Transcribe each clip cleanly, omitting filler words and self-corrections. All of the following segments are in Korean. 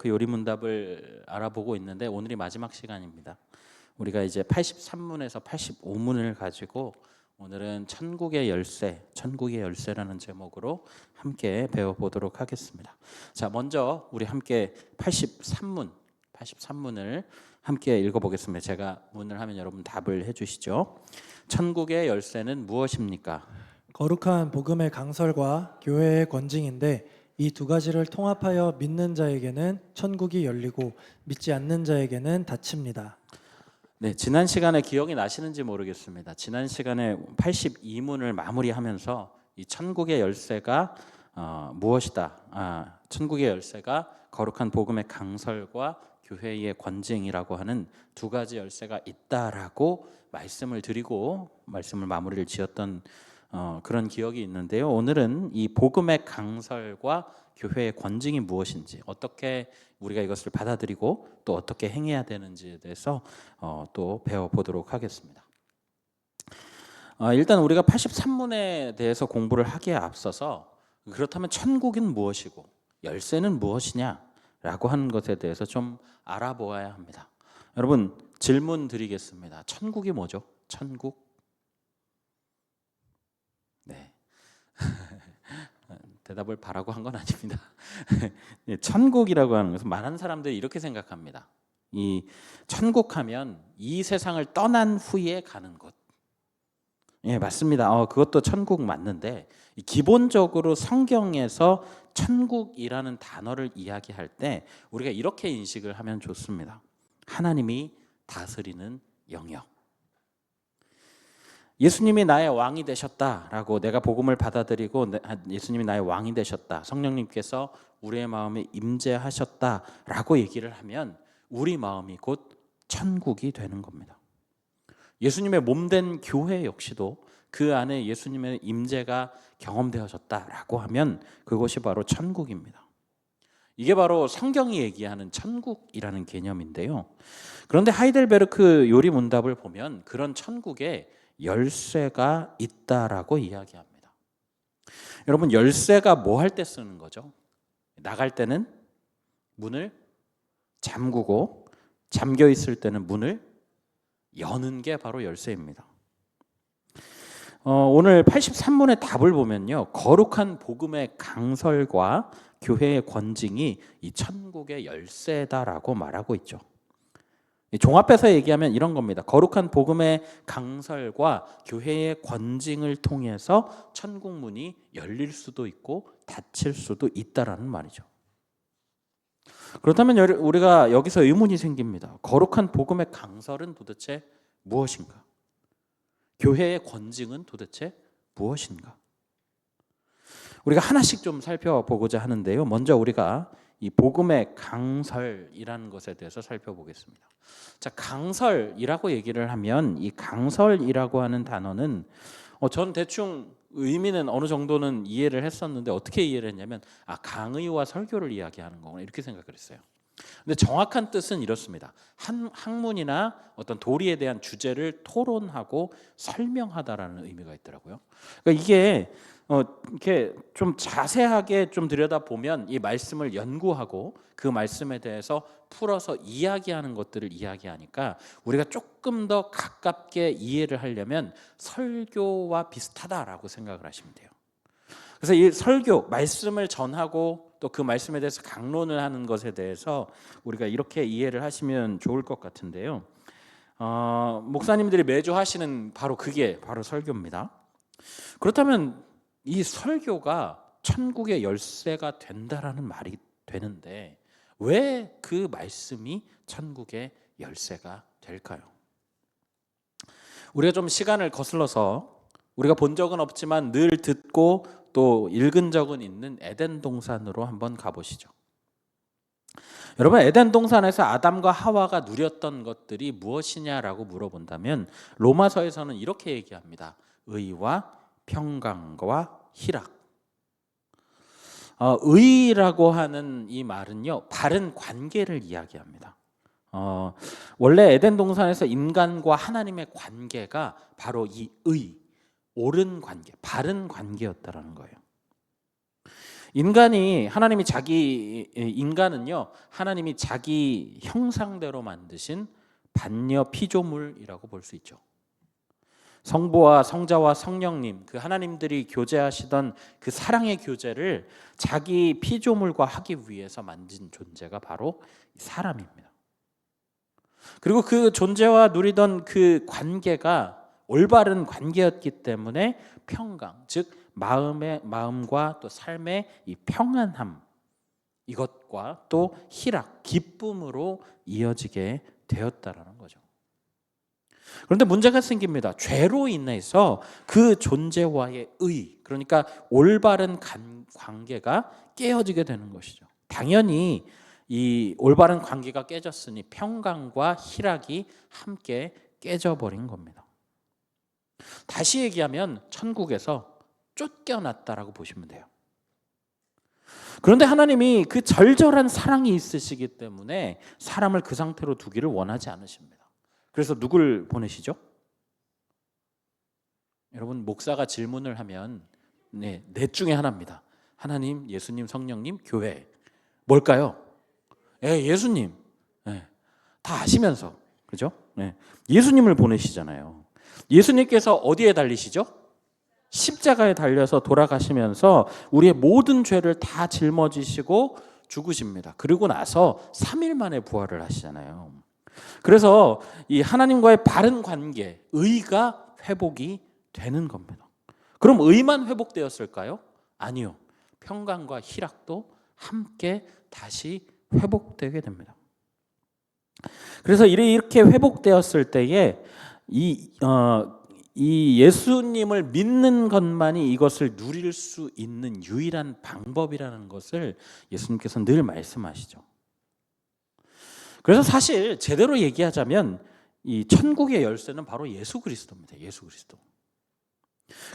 그 요리 문답을 알아보고 있는데 오늘이 마지막 시간입니다. 우리가 이제 83문에서 85문을 가지고 오늘은 천국의 열쇠라는 제목으로 함께 배워보도록 하겠습니다. 자, 먼저 우리 함께 83문을 함께 읽어보겠습니다. 제가 문을 하면 여러분 답을 해주시죠. 천국의 열쇠는 무엇입니까? 거룩한 복음의 강설과 교회의 권징인데 이 두 가지를 통합하여 믿는 자에게는 천국이 열리고 믿지 않는 자에게는 닫힙니다. 네, 지난 시간에 기억이 나시는지 모르겠습니다. 지난 시간에 82문을 마무리하면서 이 천국의 열쇠가 무엇이다? 천국의 열쇠가 거룩한 복음의 강설과 교회의 권징이라고 하는 두 가지 열쇠가 있다라고 말씀을 드리고 말씀을 마무리를 지었던 그런 기억이 있는데요. 오늘은 이 복음의 강설과 교회의 권징이 무엇인지, 어떻게 우리가 이것을 받아들이고 또 어떻게 행해야 되는지에 대해서 또 배워보도록 하겠습니다. 일단 우리가 83문에 대해서 공부를 하기에 앞서서 그렇다면 천국은 무엇이고 열쇠는 무엇이냐라고 하는 것에 대해서 좀 알아보아야 합니다. 여러분, 질문 드리겠습니다. 천국이 뭐죠? 천국? 네. 대답을 바라고 한 건 아닙니다. 천국이라고 하는 것은 많은 사람들이 이렇게 생각합니다. 이 천국하면 이 세상을 떠난 후에 가는 곳. 예, 맞습니다. 그것도 천국 맞는데 기본적으로 성경에서 천국이라는 단어를 이야기할 때 우리가 이렇게 인식을 하면 좋습니다. 하나님이 다스리는 영역. 예수님이 나의 왕이 되셨다라고 내가 복음을 받아들이고 예수님이 나의 왕이 되셨다. 성령님께서 우리의 마음에 임재하셨다라고 얘기를 하면 우리 마음이 곧 천국이 되는 겁니다. 예수님의 몸된 교회 역시도 그 안에 예수님의 임재가 경험되어졌다라고 하면 그것이 바로 천국입니다. 이게 바로 성경이 얘기하는 천국이라는 개념인데요. 그런데 하이델베르크 요리 문답을 보면 그런 천국에 열쇠가 있다라고 이야기합니다. 여러분, 열쇠가 뭐 할 때 쓰는 거죠? 나갈 때는 문을 잠그고 잠겨 있을 때는 문을 여는 게 바로 열쇠입니다. 오늘 83문의 답을 보면요, 거룩한 복음의 강설과 교회의 권징이 이 천국의 열쇠다라고 말하고 있죠. 종합해서 얘기하면 이런 겁니다. 거룩한 복음의 강설과 교회의 권징을 통해서 천국 문이 열릴 수도 있고 닫힐 수도 있다라는 말이죠. 그렇다면 우리가 여기서 의문이 생깁니다. 거룩한 복음의 강설은 도대체 무엇인가? 교회의 권징은 도대체 무엇인가? 우리가 하나씩 좀 살펴보고자 하는데요. 먼저 우리가 이 복음의 강설이라는 것에 대해서 살펴보겠습니다. 자, 강설이라고 얘기를 하면 이 강설이라고 하는 단어는 전 대충 의미는 어느 정도는 이해를 했었는데 어떻게 이해를 했냐면 강의와 설교를 이야기하는 거구나 이렇게 생각을 했어요. 근데 정확한 뜻은 이렇습니다. 학문이나 어떤 도리에 대한 주제를 토론하고 설명하다라는 의미가 있더라고요. 그러니까 이게 이렇게 좀 자세하게 좀 들여다보면 이 말씀을 연구하고 그 말씀에 대해서 풀어서 이야기하는 것들을 이야기하니까 우리가 조금 더 가깝게 이해를 하려면 설교와 비슷하다라고 생각을 하시면 돼요. 그래서 이 설교, 말씀을 전하고 또 그 말씀에 대해서 강론을 하는 것에 대해서 우리가 이렇게 이해를 하시면 좋을 것 같은데요. 목사님들이 매주 하시는 그게 바로 설교입니다. 그렇다면 이 설교가 천국의 열쇠가 된다라는 말이 되는데 왜 그 말씀이 천국의 열쇠가 될까요? 우리가 좀 시간을 거슬러서 우리가 본 적은 없지만 늘 듣고 또 읽은 적은 있는 에덴 동산으로 한번 가보시죠. 여러분, 에덴 동산에서 아담과 하와가 누렸던 것들이 무엇이냐라고 물어본다면 로마서에서는 이렇게 얘기합니다. 의와 평강과 희락. 의라고 하는 이 말은요, 바른 관계를 이야기합니다. 원래 에덴 동산에서 인간과 하나님의 관계가 바로 이 의, 옳은 관계, 바른 관계였다라는 거예요. 인간은요, 하나님이 자기 형상대로 만드신 반려 피조물이라고 볼 수 있죠. 성부와 성자와 성령님, 그 하나님들이 교제하시던 그 사랑의 교제를 자기 피조물과 하기 위해서 만든 존재가 바로 사람입니다. 그리고 그 존재와 누리던 그 관계가 올바른 관계였기 때문에 평강, 즉 마음과 또 삶의 이 평안함, 이것과 또 희락, 기쁨으로 이어지게 되었다라는 거죠. 그런데 문제가 생깁니다. 죄로 인해서 그 존재와의 그러니까 올바른 관계가 깨어지게 되는 것이죠. 당연히 이 올바른 관계가 깨졌으니 평강과 희락이 함께 깨져버린 겁니다. 다시 얘기하면 천국에서 쫓겨났다라고 보시면 돼요. 그런데 하나님이 그 절절한 사랑이 있으시기 때문에 사람을 그 상태로 두기를 원하지 않으십니다. 그래서 누굴 보내시죠? 여러분, 목사가 질문을 하면 넷 중에 하나입니다. 하나님, 예수님, 성령님, 교회. 뭘까요? 예수님. 다 아시면서, 그죠? 예수님을 보내시잖아요. 예수님께서 어디에 달리시죠? 십자가에 달려서 돌아가시면서 우리의 모든 죄를 다 짊어지시고 죽으십니다. 그리고 나서 3일 만에 부활을 하시잖아요. 그래서 이 하나님과의 바른 관계, 의가 회복이 되는 겁니다. 그럼 의만 회복되었을까요? 아니요. 평강과 희락도 함께 다시 회복되게 됩니다. 그래서 이렇게 회복되었을 때에 이 예수님을 믿는 것만이 이것을 누릴 수 있는 유일한 방법이라는 것을 예수님께서 늘 말씀하시죠. 그래서 사실 제대로 얘기하자면 이 천국의 열쇠는 바로 예수 그리스도입니다. 예수 그리스도.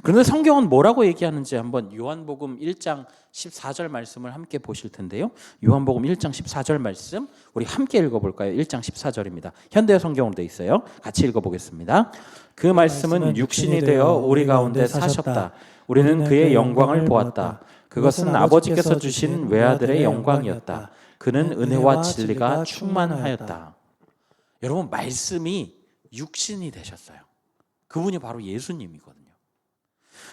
그런데 성경은 뭐라고 얘기하는지 한번 요한복음 1장 14절 말씀을 함께 보실 텐데요. 요한복음 1장 14절 말씀 우리 함께 읽어볼까요? 1장 14절입니다. 현대어 성경으로 되어 있어요. 같이 읽어보겠습니다. 그 말씀은 육신이 되어 우리 가운데 사셨다. 우리는 그의 영광을 보았다. 그것은 아버지께서 주신 외아들의 영광이었다. 그는 은혜와 진리가 충만하였다. 여러분, 말씀이 육신이 되셨어요. 그분이 바로 예수님이거든요.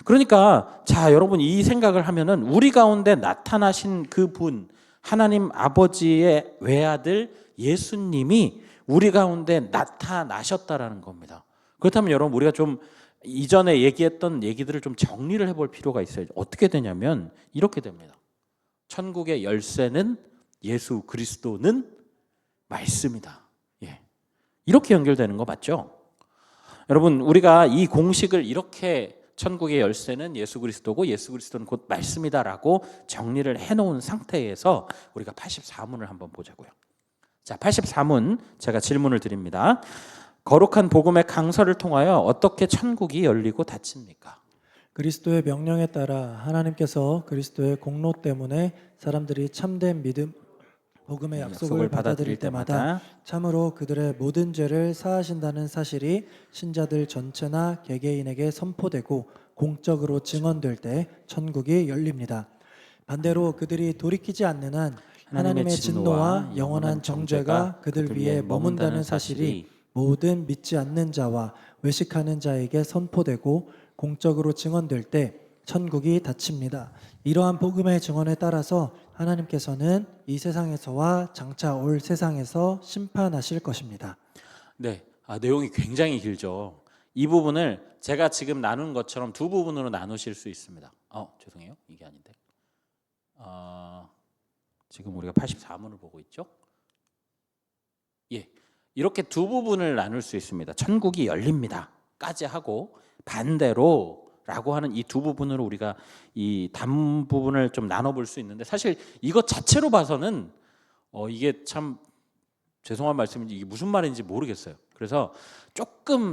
그러니까 자, 여러분, 이 생각을 하면은 우리 가운데 나타나신 그분, 하나님 아버지의 외아들 예수님이 우리 가운데 나타나셨다라는 겁니다. 그렇다면 여러분, 우리가 좀 이전에 얘기했던 얘기들을 좀 정리를 해볼 필요가 있어요. 어떻게 되냐면 이렇게 됩니다. 천국의 열쇠는 예수 그리스도는 말씀이다. 이렇게 연결되는 거 맞죠? 여러분, 우리가 이 공식을 이렇게 천국의 열쇠는 예수 그리스도고 예수 그리스도는 곧 말씀이다라고 정리를 해놓은 상태에서 우리가 84문을 한번 보자고요. 자, 84문 제가 질문을 드립니다. 거룩한 복음의 강설을 통하여 어떻게 천국이 열리고 닫힙니까? 그리스도의 명령에 따라 하나님께서 그리스도의 공로 때문에 사람들이 참된 믿음, 복음의 약속을 받아들일 때마다 참으로 그들의 모든 죄를 사하신다는 사실이 신자들 전체나 개개인에게 선포되고 공적으로 증언될 때 천국이 열립니다. 반대로 그들이 돌이키지 않는 한 하나님의 진노와 영원한 정죄가 그들 위에 머문다는 사실이 모든 믿지 않는 자와 외식하는 자에게 선포되고 공적으로 증언될 때 천국이 닫힙니다. 이러한 복음의 증언에 따라서 하나님께서는 이 세상에서와 장차 올 세상에서 심판하실 것입니다. 네, 내용이 굉장히 길죠. 이 부분을 제가 지금 나눈 것처럼 두 부분으로 나누실 수 있습니다. 죄송해요, 이게 아닌데. 지금 우리가 84문을 보고 있죠. 이렇게 두 부분을 나눌 수 있습니다. 천국이 열립니다까지 하고 반대로 라고 하는 이 두 부분으로 우리가 이 단 부분을 좀 나눠볼 수 있는데, 사실 이것 자체로 봐서는 이게 참 죄송한 말씀인지 이게 무슨 말인지 모르겠어요. 그래서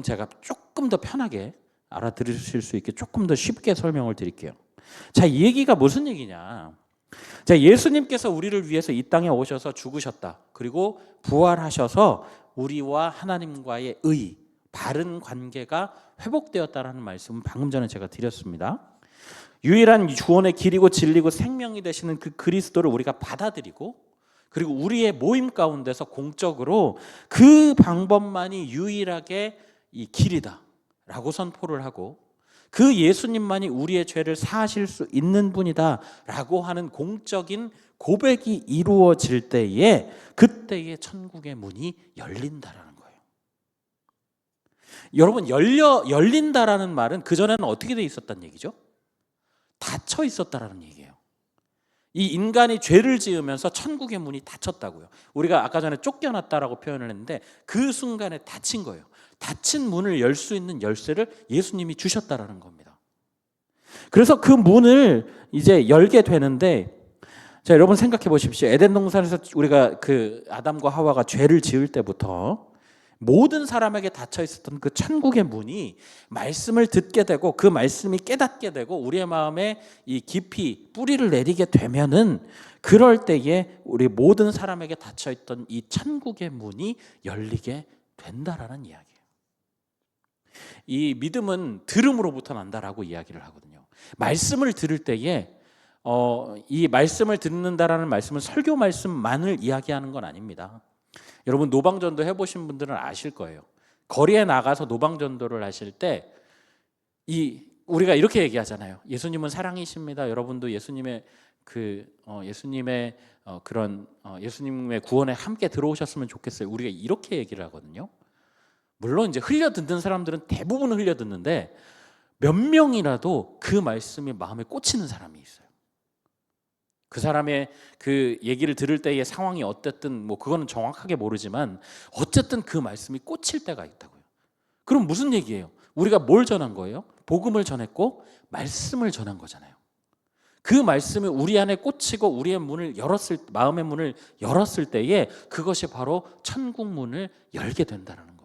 제가 조금 더 편하게 알아들으실 수 있게 조금 더 쉽게 설명을 드릴게요. 자, 이 얘기가 무슨 얘기냐? 자, 예수님께서 우리를 위해서 이 땅에 오셔서 죽으셨다. 그리고 부활하셔서 우리와 하나님과의 바른 관계가 회복되었다라는 말씀은 방금 전에 제가 드렸습니다. 유일한 구원의 길이고 진리고 생명이 되시는 그 그리스도를 우리가 받아들이고, 그리고 우리의 모임 가운데서 공적으로 그 방법만이 유일하게 이 길이다라고 선포를 하고, 그 예수님만이 우리의 죄를 사하실 수 있는 분이다라고 하는 공적인 고백이 이루어질 때에, 그때에 천국의 문이 열린다라는 거예요. 여러분, 열린다라는 말은 그전에는 어떻게 돼 있었단 얘기죠? 닫혀 있었다라는 얘기예요. 이 인간이 죄를 지으면서 천국의 문이 닫혔다고요. 우리가 아까 전에 쫓겨났다라고 표현을 했는데, 그 순간에 닫힌 거예요. 닫힌 문을 열 수 있는 열쇠를 예수님이 주셨다라는 겁니다. 그래서 그 문을 이제 열게 되는데, 자, 여러분 생각해 보십시오. 에덴 동산에서 우리가 그 아담과 하와가 죄를 지을 때부터 모든 사람에게 닫혀 있었던 그 천국의 문이 말씀을 듣게 되고, 그 말씀이 깨닫게 되고, 우리의 마음에 이 깊이 뿌리를 내리게 되면은, 그럴 때에 우리 모든 사람에게 닫혀 있던 이 천국의 문이 열리게 된다라는 이야기예요. 이 믿음은 들음으로부터 난다라고 이야기를 하거든요. 말씀을 들을 때에 이 말씀을 듣는다라는 말씀은 설교 말씀만을 이야기하는 건 아닙니다. 여러분, 노방전도 해보신 분들은 아실 거예요. 거리에 나가서 노방전도를 하실 때 우리가 이렇게 얘기하잖아요. 예수님은 사랑이십니다. 여러분도 예수님의 예수님의 구원에 함께 들어오셨으면 좋겠어요. 우리가 이렇게 얘기를 하거든요. 물론 이제 흘려 듣는 사람들은 대부분 흘려 듣는데, 몇 명이라도 그 말씀이 마음에 꽂히는 사람이 있어요. 그 사람의 그 얘기를 들을 때의 상황이 어땠든 그거는 정확하게 모르지만 어쨌든 그 말씀이 꽂힐 때가 있다고요. 그럼 무슨 얘기예요? 우리가 뭘 전한 거예요? 복음을 전했고 말씀을 전한 거잖아요. 그 말씀이 우리 안에 꽂히고 우리의 마음의 문을 열었을 때에 그것이 바로 천국 문을 열게 된다는 겁니다.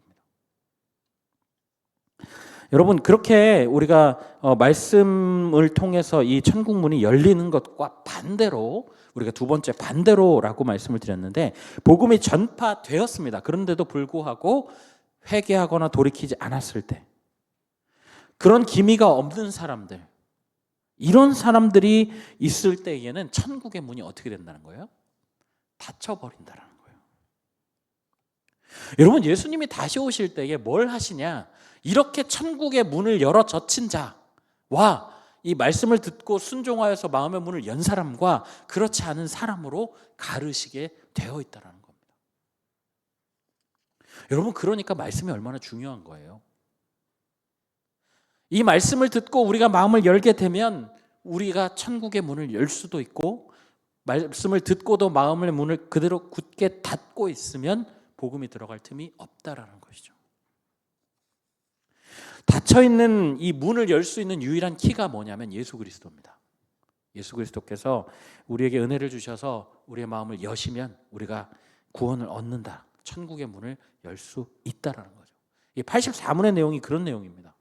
여러분, 그렇게 우리가 말씀을 통해서 이 천국 문이 열리는 것과 반대로, 우리가 두 번째 반대로라고 말씀을 드렸는데, 복음이 전파되었습니다. 그런데도 불구하고 회개하거나 돌이키지 않았을 때, 그런 기미가 없는 사람들, 이런 사람들이 있을 때에는 천국의 문이 어떻게 된다는 거예요? 닫혀버린다는 거예요. 여러분, 예수님이 다시 오실 때에 뭘 하시냐? 이렇게 천국의 문을 열어 젖힌 자와 이 말씀을 듣고 순종하여서 마음의 문을 연 사람과 그렇지 않은 사람으로 가르시게 되어 있다는 겁니다. 여러분, 그러니까 말씀이 얼마나 중요한 거예요. 이 말씀을 듣고 우리가 마음을 열게 되면 우리가 천국의 문을 열 수도 있고, 말씀을 듣고도 마음의 문을 그대로 굳게 닫고 있으면 복음이 들어갈 틈이 없다라는 것이죠. 닫혀있는 이 문을 열 수 있는 유일한 키가 뭐냐면 예수 그리스도입니다. 예수 그리스도께서 우리에게 은혜를 주셔서 우리의 마음을 여시면 우리가 구원을 얻는다. 천국의 문을 열 수 있다라는 거죠. 이 84문의 내용이 그런 내용입니다.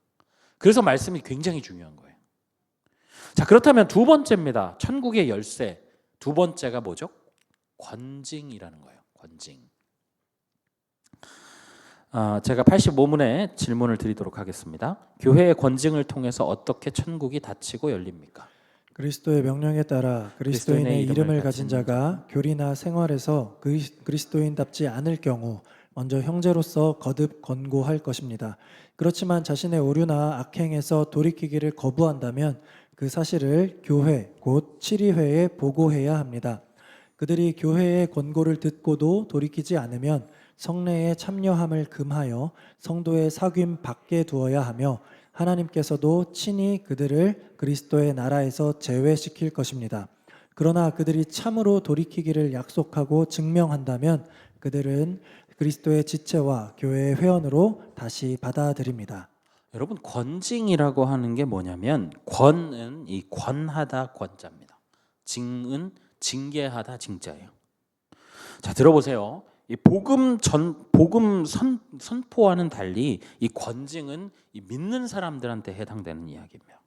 그래서 말씀이 굉장히 중요한 거예요. 자, 그렇다면 두 번째입니다. 천국의 열쇠. 두 번째가 뭐죠? 권징이라는 거예요. 권징. 제가 85문의 질문을 드리도록 하겠습니다. 교회의 권징을 통해서 어떻게 천국이 닫히고 열립니까? 그리스도의 명령에 따라 그리스도인의 이름을 가진 자가 교리나 생활에서 그리스도인답지 않을 경우 먼저 형제로서 거듭 권고할 것입니다. 그렇지만 자신의 오류나 악행에서 돌이키기를 거부한다면 그 사실을 교회, 곧 치리회에 보고해야 합니다. 그들이 교회의 권고를 듣고도 돌이키지 않으면 성례에 참여함을 금하여 성도의 사귐 밖에 두어야 하며, 하나님께서도 친히 그들을 그리스도의 나라에서 제외시킬 것입니다. 그러나 그들이 참으로 돌이키기를 약속하고 증명한다면 그들은 그리스도의 지체와 교회의 회원으로 다시 받아들입니다. 여러분, 권징이라고 하는 게 뭐냐면, 권은 이 권하다 권자입니다. 징은 징계하다 징자예요. 자, 들어보세요. 이 복음 선포와는 달리 이 권징은 이 믿는 사람들한테 해당되는 이야기입니다.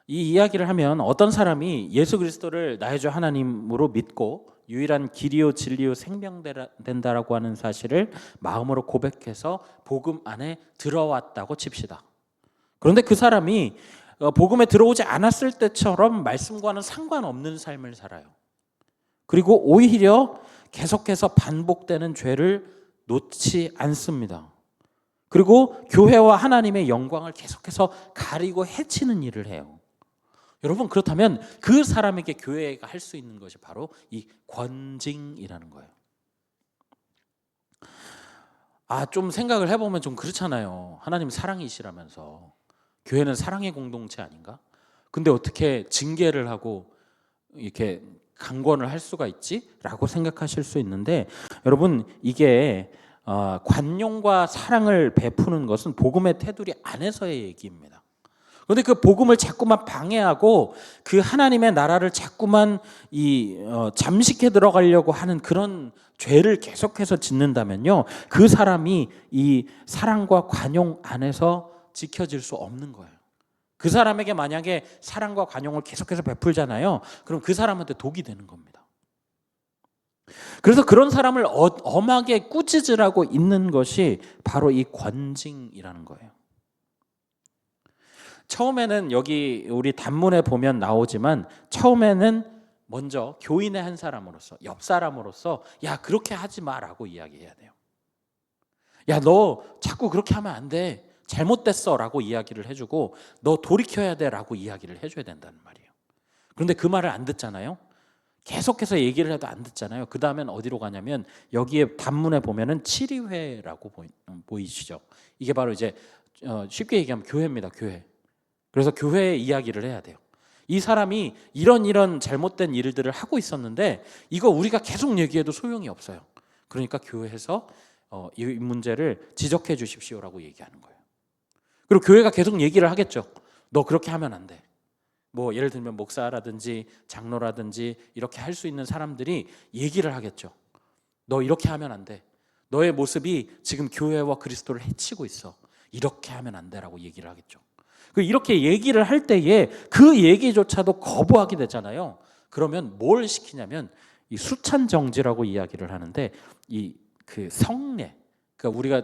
이 이야기를 하면 어떤 사람이 예수 그리스도를 나의 주 하나님으로 믿고 유일한 길이요 진리요 생명된다라고 하는 사실을 마음으로 고백해서 복음 안에 들어왔다고 칩시다. 그런데 그 사람이 복음에 들어오지 않았을 때처럼 말씀과는 상관없는 삶을 살아요. 그리고 오히려 계속해서 반복되는 죄를 놓지 않습니다. 그리고 교회와 하나님의 영광을 계속해서 가리고 해치는 일을 해요. 여러분, 그렇다면 그 사람에게 교회가 할 수 있는 것이 바로 이 권징이라는 거예요. 좀 생각을 해보면 좀 그렇잖아요. 하나님 사랑이시라면서 교회는 사랑의 공동체 아닌가? 근데 어떻게 징계를 하고 이렇게 강권을 할 수가 있지? 라고 생각하실 수 있는데, 여러분, 이게 관용과 사랑을 베푸는 것은 복음의 테두리 안에서의 얘기입니다. 그런데 그 복음을 자꾸만 방해하고 그 하나님의 나라를 자꾸만 잠식해 들어가려고 하는 그런 죄를 계속해서 짓는다면요, 그 사람이 이 사랑과 관용 안에서 지켜질 수 없는 거예요. 그 사람에게 만약에 사랑과 관용을 계속해서 베풀잖아요. 그럼 그 사람한테 독이 되는 겁니다. 그래서 그런 사람을 엄하게 꾸짖으라고 있는 것이 바로 이 권징이라는 거예요. 처음에는 여기 우리 단문에 보면 나오지만, 처음에는 먼저 교인의 한 사람으로서, 옆 사람으로서 야, 그렇게 하지 마라고 이야기해야 돼요. 야, 너 자꾸 그렇게 하면 안 돼. 잘못됐어 라고 이야기를 해주고, 너 돌이켜야 돼 라고 이야기를 해줘야 된다는 말이에요. 그런데 그 말을 안 듣잖아요. 계속해서 얘기를 해도 안 듣잖아요. 그 다음엔 어디로 가냐면, 여기에 단문에 보면은 치리회라고 보이시죠? 이게 바로 이제 쉽게 얘기하면 교회입니다. 교회. 그래서 교회의 이야기를 해야 돼요. 이 사람이 이런 잘못된 일들을 하고 있었는데 이거 우리가 계속 얘기해도 소용이 없어요. 그러니까 교회에서 이 문제를 지적해 주십시오라고 얘기하는 거예요. 그리고 교회가 계속 얘기를 하겠죠. 너 그렇게 하면 안 돼. 뭐 예를 들면 목사라든지 장로라든지 이렇게 할 수 있는 사람들이 얘기를 하겠죠. 너 이렇게 하면 안 돼. 너의 모습이 지금 교회와 그리스도를 해치고 있어. 이렇게 하면 안 돼라고 얘기를 하겠죠. 이렇게 얘기를 할 때에 그 얘기조차도 거부하게 되잖아요. 그러면 뭘 시키냐면 이 수찬 정지라고 이야기를 하는데, 그 성례, 그러니까 우리가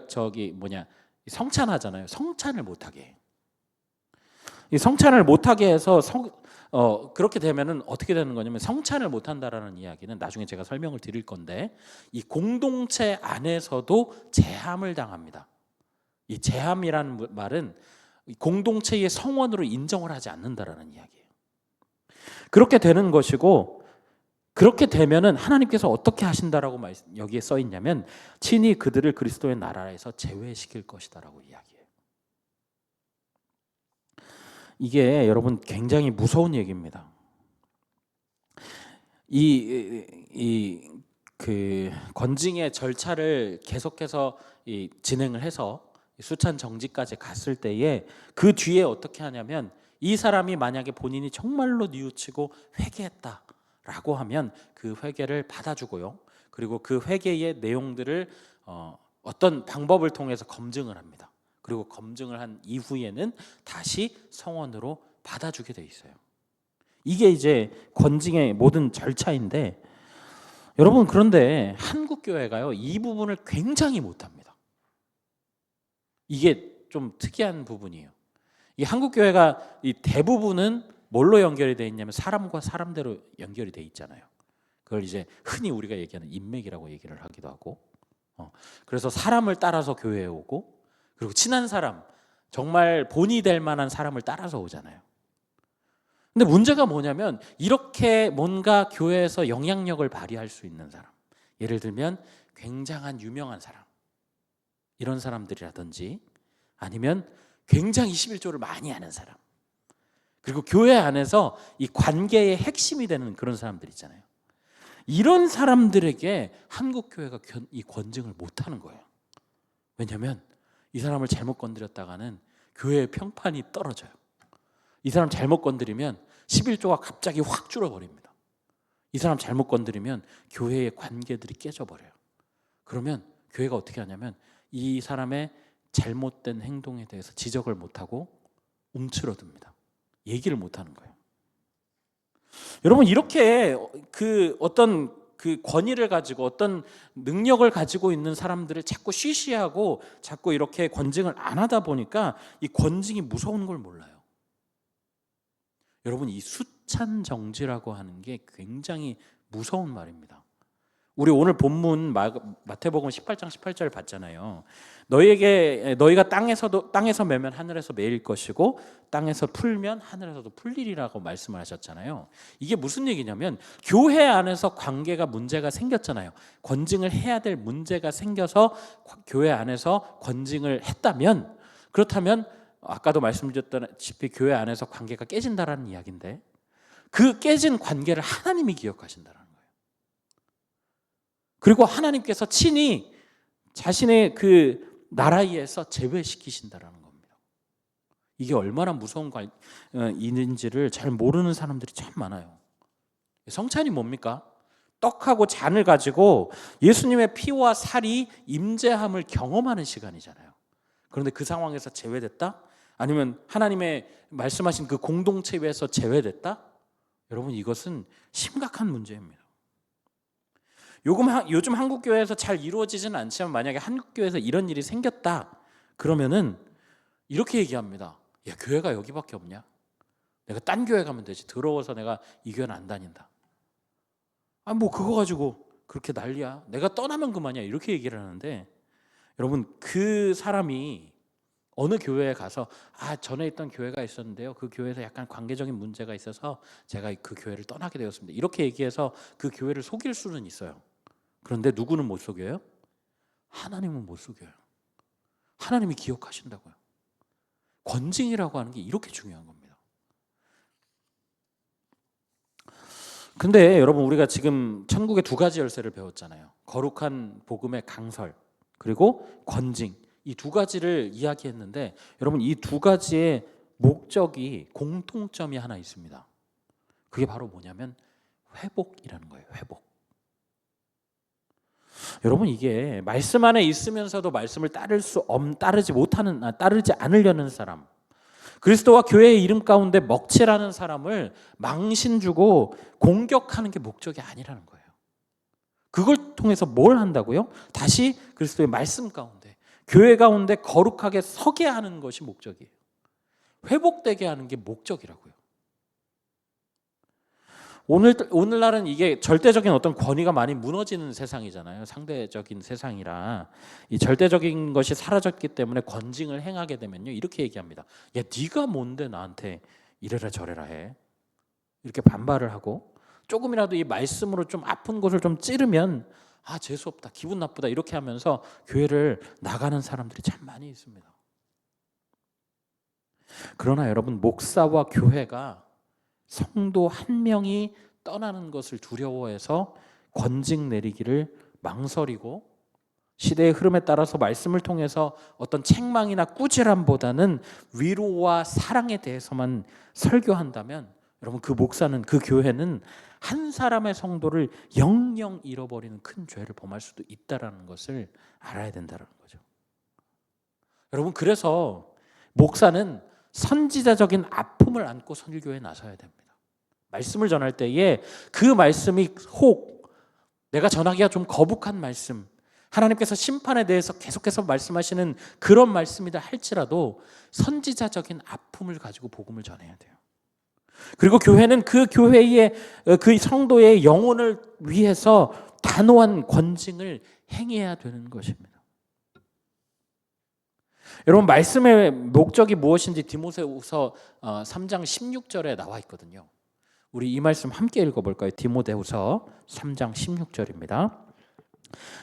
성찬하잖아요. 성찬을 못하게 해요. 이 성찬을 못하게 해서 그렇게 되면은 어떻게 되는 거냐면, 성찬을 못한다라는 이야기는 나중에 제가 설명을 드릴 건데, 이 공동체 안에서도 제함을 당합니다. 이 제함이라는 말은 공동체의 성원으로 인정을 하지 않는다라는 이야기예요. 그렇게 되는 것이고, 그렇게 되면은 하나님께서 어떻게 하신다라고 여기에 써 있냐면, 친히 그들을 그리스도의 나라에서 제외시킬 것이다라고 이야기해요. 이게 여러분 굉장히 무서운 얘기입니다. 그 권징의 절차를 계속해서 진행을 해서 수찬 정지까지 갔을 때에 그 뒤에 어떻게 하냐면, 이 사람이 만약에 본인이 정말로 뉘우치고 회개했다라고 하면 그 회개를 받아주고요. 그리고 그 회개의 내용들을 어떤 방법을 통해서 검증을 합니다. 그리고 검증을 한 이후에는 다시 성원으로 받아주게 돼 있어요. 이게 이제 권징의 모든 절차인데, 여러분, 그런데 한국 교회가요, 이 부분을 굉장히 못합니다. 이게 좀 특이한 부분이에요. 이 한국 교회가 이 대부분은 뭘로 연결이 되어 있냐면, 사람과 사람대로 연결이 되어 있잖아요. 그걸 이제 흔히 우리가 얘기하는 인맥이라고 얘기를 하기도 하고, 그래서 사람을 따라서 교회에 오고, 그리고 친한 사람, 정말 본이 될 만한 사람을 따라서 오잖아요. 근데 문제가 뭐냐면, 이렇게 뭔가 교회에서 영향력을 발휘할 수 있는 사람, 예를 들면 굉장한 유명한 사람, 이런 사람들이라든지, 아니면 굉장히 11조를 많이 아는 사람, 그리고 교회 안에서 이 관계의 핵심이 되는 그런 사람들 있잖아요. 이런 사람들에게 한국 교회가 이 권증을 못하는 거예요. 왜냐하면 이 사람을 잘못 건드렸다가는 교회의 평판이 떨어져요. 이 사람 잘못 건드리면 11조가 갑자기 확 줄어버립니다. 이 사람 잘못 건드리면 교회의 관계들이 깨져버려요. 그러면 교회가 어떻게 하냐면, 이 사람의 잘못된 행동에 대해서 지적을 못하고 움츠러듭니다. 얘기를 못하는 거예요. 여러분, 이렇게 어떤 권위를 가지고 어떤 능력을 가지고 있는 사람들을 자꾸 쉬쉬하고 자꾸 이렇게 권징을 안 하다 보니까 이 권징이 무서운 걸 몰라요. 여러분, 이 수찬 정지라고 하는 게 굉장히 무서운 말입니다. 우리 오늘 본문 마태복음 18장 18절 봤잖아요. 너희가 땅에서 매면 하늘에서 매일 것이고 땅에서 풀면 하늘에서도 풀리리라고 말씀을 하셨잖아요. 이게 무슨 얘기냐면 교회 안에서 관계가 문제가 생겼잖아요. 권징을 해야 될 문제가 생겨서 교회 안에서 권징을 했다면, 그렇다면 아까도 말씀드렸다시피 교회 안에서 관계가 깨진다라는 이야기인데, 그 깨진 관계를 하나님이 기억하신다라는 거예요. 그리고 하나님께서 친히 자신의 그 나라에서 제외시키신다라는 겁니다. 이게 얼마나 무서운 일인지를 잘 모르는 사람들이 참 많아요. 성찬이 뭡니까? 떡하고 잔을 가지고 예수님의 피와 살이 임재함을 경험하는 시간이잖아요. 그런데 그 상황에서 제외됐다? 아니면 하나님의 말씀하신 그 공동체 위에서 제외됐다? 여러분, 이것은 심각한 문제입니다. 요즘 한국 교회에서 잘 이루어지지는 않지만 만약에 한국 교회에서 이런 일이 생겼다 그러면은 이렇게 얘기합니다. 야, 교회가 여기밖에 없냐? 내가 딴 교회 가면 되지. 더러워서 내가 이 교회는 안 다닌다. 아, 뭐 그거 가지고 그렇게 난리야. 내가 떠나면 그만이야. 이렇게 얘기를 하는데, 여러분, 그 사람이 어느 교회에 가서 전에 있던 교회가 있었는데요, 그 교회에서 약간 관계적인 문제가 있어서 제가 그 교회를 떠나게 되었습니다, 이렇게 얘기해서 그 교회를 속일 수는 있어요. 그런데 누구는 못 속여요? 하나님은 못 속여요. 하나님이 기억하신다고요. 권징이라고 하는 게 이렇게 중요한 겁니다. 근데 여러분, 우리가 지금 천국의 두 가지 열쇠를 배웠잖아요. 거룩한 복음의 강설, 그리고 권징. 이 두 가지를 이야기했는데, 여러분, 이 두 가지의 목적이 공통점이 하나 있습니다. 그게 바로 뭐냐면 회복이라는 거예요. 회복. 여러분, 이게 말씀 안에 있으면서도 말씀을 따르지 않으려는 사람, 그리스도와 교회의 이름 가운데 먹칠하는 사람을 망신 주고 공격하는 게 목적이 아니라는 거예요. 그걸 통해서 뭘 한다고요? 다시 그리스도의 말씀 가운데, 교회 가운데 거룩하게 서게 하는 것이 목적이에요. 회복되게 하는 게 목적이라고요. 오늘날은 이게 절대적인 어떤 권위가 많이 무너지는 세상이잖아요. 상대적인 세상이라 이 절대적인 것이 사라졌기 때문에 권징을 행하게 되면요, 이렇게 얘기합니다. 야, 네가 뭔데 나한테 이래라 저래라 해? 이렇게 반발을 하고, 조금이라도 이 말씀으로 좀 아픈 곳을 좀 찌르면 재수없다, 기분 나쁘다, 이렇게 하면서 교회를 나가는 사람들이 참 많이 있습니다. 그러나 여러분, 목사와 교회가 성도 한 명이 떠나는 것을 두려워해서 권징 내리기를 망설이고, 시대의 흐름에 따라서 말씀을 통해서 어떤 책망이나 꾸지람보다는 위로와 사랑에 대해서만 설교한다면, 여러분, 그 목사는, 그 교회는 한 사람의 성도를 영영 잃어버리는 큰 죄를 범할 수도 있다는 것을 알아야 된다는 거죠. 여러분, 그래서 목사는 선지자적인 아픔을 안고 선교에 나서야 됩니다. 말씀을 전할 때에 그 말씀이 혹 내가 전하기가 좀 거북한 말씀, 하나님께서 심판에 대해서 계속해서 말씀하시는 그런 말씀이다 할지라도 선지자적인 아픔을 가지고 복음을 전해야 돼요. 그리고 교회는 그 교회의 그 성도의 영혼을 위해서 단호한 권징을 행해야 되는 것입니다. 여러분, 말씀의 목적이 무엇인지 디모데후서 3장 16절에 나와 있거든요. 우리 이 말씀 함께 읽어볼까요? 디모데후서 3장 16절입니다.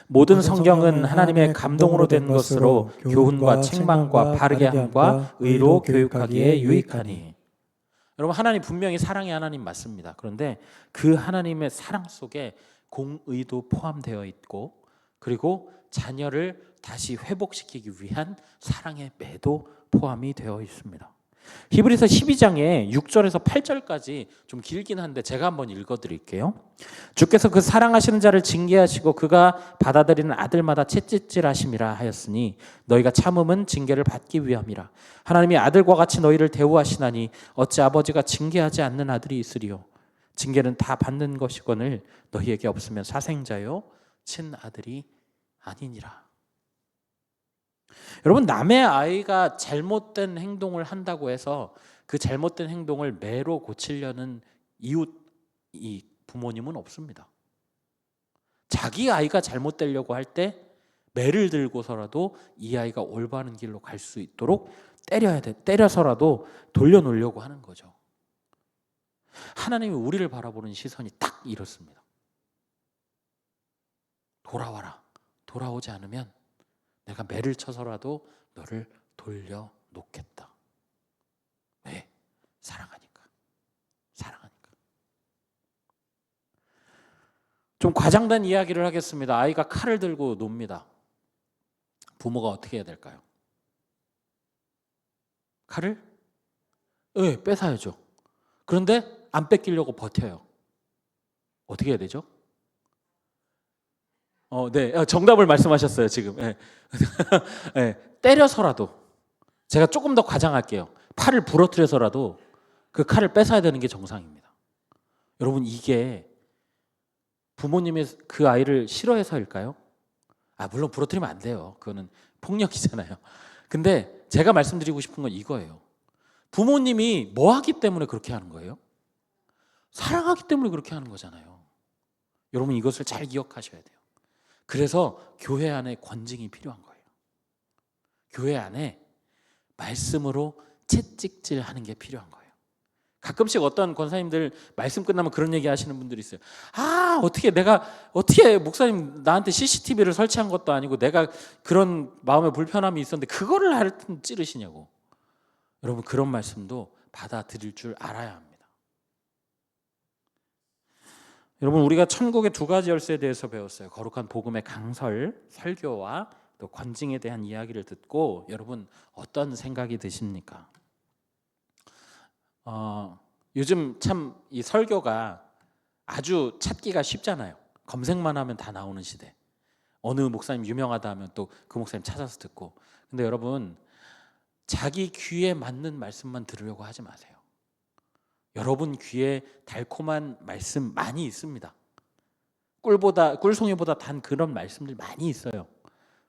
모든 성경은 하나님의 감동으로 된 것으로 교훈과 책망과 바르게 함과 의로 교육하기에 유익하니. 여러분, 하나님 분명히 사랑의 하나님 맞습니다. 그런데 그 하나님의 사랑 속에 공의도 포함되어 있고, 그리고 자녀를 다시 회복시키기 위한 사랑의 매도 포함이 되어 있습니다. 히브리서 12장에 6절에서 8절까지 좀 길긴 한데 제가 한번 읽어드릴게요. 주께서 그 사랑하시는 자를 징계하시고 그가 받아들이는 아들마다 채찍질하심이라 하였으니 너희가 참음은 징계를 받기 위함이라. 하나님이 아들과 같이 너희를 대우하시나니 어찌 아버지가 징계하지 않는 아들이 있으리요. 징계는 다 받는 것이거늘 너희에게 없으면 사생자요 친아들이 아니니라. 여러분, 남의 아이가 잘못된 행동을 한다고 해서 그 잘못된 행동을 매로 고치려는 이웃 이 부모님은 없습니다. 자기 아이가 잘못되려고 할 때 매를 들고서라도 이 아이가 올바른 길로 갈 수 있도록 때려서라도 돌려놓으려고 하는 거죠. 하나님이 우리를 바라보는 시선이 딱 이렇습니다. 돌아와라. 돌아오지 않으면 내가 매를 쳐서라도 너를 돌려놓겠다. 왜? 사랑하니까. 좀 과장된 이야기를 하겠습니다. 아이가 칼을 들고 놉니다. 부모가 어떻게 해야 될까요? 칼을? 네, 뺏어야죠. 그런데 안 뺏기려고 버텨요. 어떻게 해야 되죠? 네, 정답을 말씀하셨어요 지금. 네. 네, 때려서라도, 제가 조금 더 과장할게요. 팔을 부러뜨려서라도 그 칼을 뺏어야 되는 게 정상입니다. 여러분, 이게 부모님이 그 아이를 싫어해서일까요? 물론 부러뜨리면 안 돼요. 그거는 폭력이잖아요. 근데 제가 말씀드리고 싶은 건 이거예요. 부모님이 뭐 하기 때문에 그렇게 하는 거예요? 사랑하기 때문에 그렇게 하는 거잖아요. 여러분, 이것을 잘 기억하셔야 돼요. 그래서 교회 안에 권징이 필요한 거예요. 교회 안에 말씀으로 채찍질하는 게 필요한 거예요. 가끔씩 어떤 권사님들 말씀 끝나면 그런 얘기 하시는 분들이 있어요. 어떻게 목사님 나한테 CCTV를 설치한 것도 아니고 내가 그런 마음의 불편함이 있었는데 그거를 하여튼 찌르시냐고. 여러분, 그런 말씀도 받아들일 줄 알아야 합니다. 여러분, 우리가 천국의 두 가지 열쇠에 대해서 배웠어요. 거룩한 복음의 강설, 설교와 또 권징에 대한 이야기를 듣고 여러분 어떤 생각이 드십니까? 요즘 참 이 설교가 아주 찾기가 쉽잖아요. 검색만 하면 다 나오는 시대. 어느 목사님 유명하다 하면 또 그 목사님 찾아서 듣고. 근데 여러분, 자기 귀에 맞는 말씀만 들으려고 하지 마세요. 여러분 귀에 달콤한 말씀 많이 있습니다. 꿀송이보다 단 그런 말씀들 많이 있어요.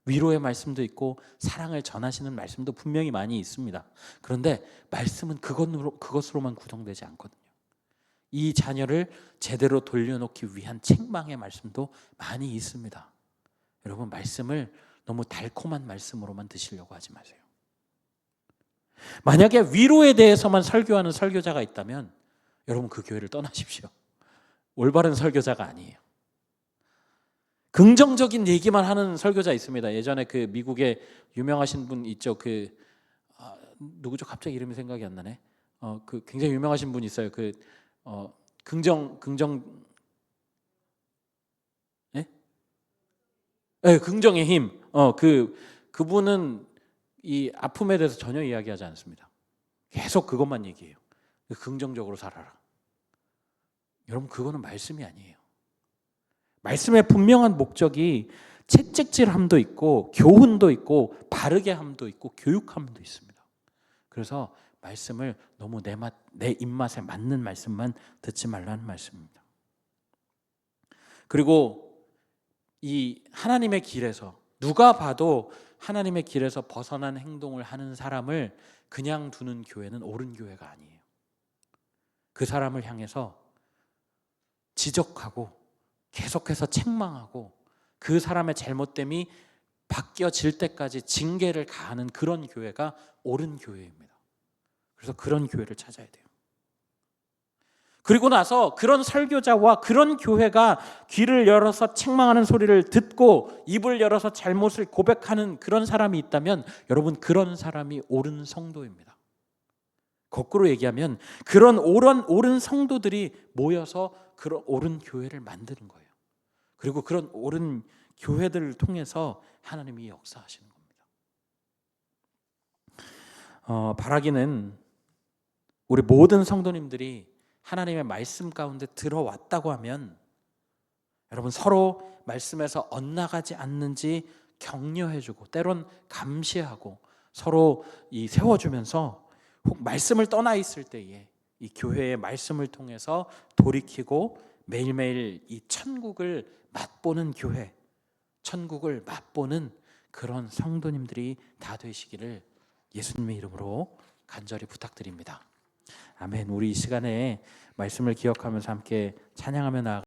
위로의 말씀도 있고 사랑을 전하시는 말씀도 분명히 많이 있습니다. 그런데 말씀은 그것으로만 구성되지 않거든요. 이 자녀를 제대로 돌려놓기 위한 책망의 말씀도 많이 있습니다. 여러분, 말씀을 너무 달콤한 말씀으로만 드시려고 하지 마세요. 만약에 위로에 대해서만 설교하는 설교자가 있다면 여러분, 그 교회를 떠나십시오. 올바른 설교자가 아니에요. 긍정적인 얘기만 하는 설교자 있습니다. 예전에 그 미국에 유명하신 분 있죠. 누구죠? 갑자기 이름이 생각이 안 나네. 그 굉장히 유명하신 분 있어요. 긍정의 힘. 그분은 이 아픔에 대해서 전혀 이야기하지 않습니다. 계속 그것만 얘기해요. 긍정적으로 살아라. 여러분, 그거는 말씀이 아니에요. 말씀의 분명한 목적이 채찍질함도 있고 교훈도 있고 바르게 함도 있고 교육함도 있습니다. 그래서 말씀을 너무 내 입맛에 맞는 말씀만 듣지 말라는 말씀입니다. 그리고 이 하나님의 길에서, 누가 봐도 하나님의 길에서 벗어난 행동을 하는 사람을 그냥 두는 교회는 옳은 교회가 아니에요. 그 사람을 향해서 지적하고 계속해서 책망하고 그 사람의 잘못됨이 바뀌어질 때까지 징계를 가하는 그런 교회가 옳은 교회입니다. 그래서 그런 교회를 찾아야 돼요. 그리고 나서 그런 설교자와 그런 교회가 귀를 열어서 책망하는 소리를 듣고 입을 열어서 잘못을 고백하는 그런 사람이 있다면 여러분, 그런 사람이 옳은 성도입니다. 거꾸로 얘기하면 그런 옳은 성도들이 모여서 그런 옳은 교회를 만드는 거예요. 그리고 그런 옳은 교회들을 통해서 하나님이 역사하시는 겁니다. 바라기는 우리 모든 성도님들이 하나님의 말씀 가운데 들어왔다고 하면 여러분, 서로 말씀에서 엇나가지 않는지 격려해주고 때론 감시하고 서로 세워주면서 혹 말씀을 떠나 있을 때에 이 교회의 말씀을 통해서 돌이키고 매일매일 이 천국을 맛보는 교회, 천국을 맛보는 그런 성도님들이 다 되시기를 예수님의 이름으로 간절히 부탁드립니다. 아멘. 우리 이 시간에 말씀을 기억하면서 함께 찬양하며 나아가